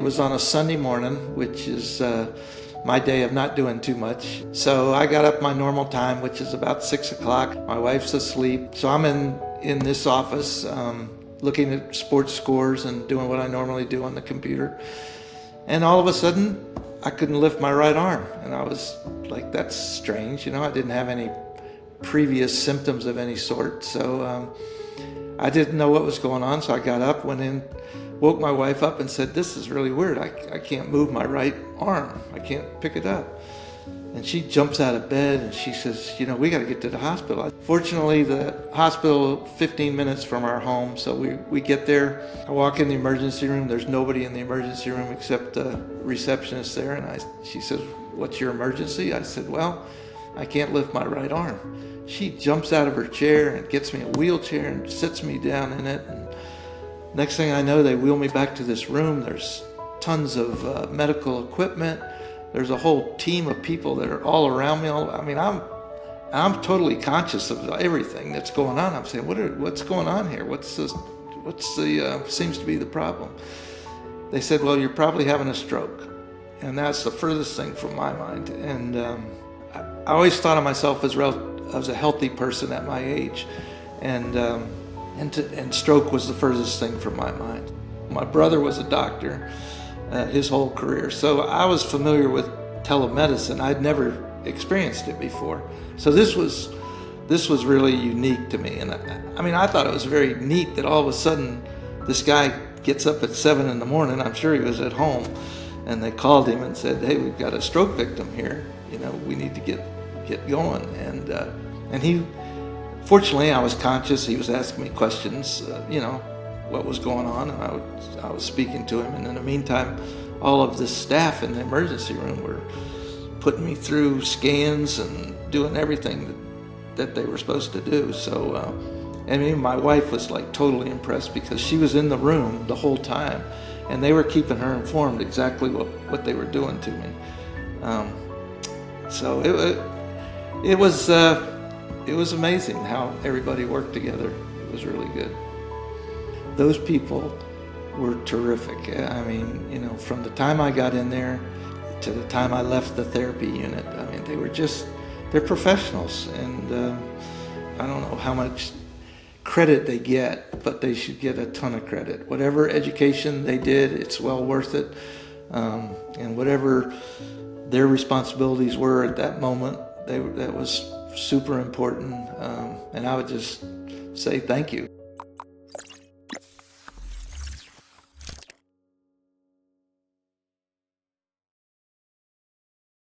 was on a Sunday morning, which is my day of not doing too much. So I got up my normal time, which is about 6 o'clock. My wife's asleep. So I'm in this office looking at sports scores and doing what I normally do on the computer. And all of a sudden, I couldn't lift my right arm. And I was like, that's strange. I didn't have any previous symptoms of any sort. So I didn't know what was going on. So I got up, went in, woke my wife up and said, this is really weird. I can't move my right arm. I can't pick it up. And she jumps out of bed and she says, we got to get to the hospital. Fortunately, the hospital 15 minutes from our home. So we get there. I walk in the emergency room. There's nobody in the emergency room except the receptionist there. And she says, what's your emergency? I said, well, I can't lift my right arm. She jumps out of her chair and gets me a wheelchair and sits me down in it. And next thing I know, they wheel me back to this room. There's tons of medical equipment. There's a whole team of people that are all around me. I'm totally conscious of everything that's going on. I'm saying, what's going on here? What's seems to be the problem? They said, well, you're probably having a stroke, and that's the furthest thing from my mind. And I always thought of myself as a healthy person at my age, and stroke was the furthest thing from my mind. My brother was a doctor his whole career, so I was familiar with telemedicine. I'd never experienced it before, so this was really unique to me. And I thought it was very neat that all of a sudden this guy gets up at 7 in the morning. I'm sure he was at home, and they called him and said, hey, we've got a stroke victim here. We need to get going. And he, fortunately, I was conscious. He was asking me questions, what was going on, and I was speaking to him. And in the meantime, all of the staff in the emergency room were putting me through scans and doing everything that they were supposed to do. So, my wife was like totally impressed because she was in the room the whole time, and they were keeping her informed exactly what they were doing to me. So it was amazing how everybody worked together. It was really good. Those people were terrific. From the time I got in there to the time I left the therapy unit, they're professionals, and I don't know how much credit they get, but they should get a ton of credit. Whatever education they did, it's well worth it, and whatever their responsibilities were at that moment, that was super important, and I would just say thank you.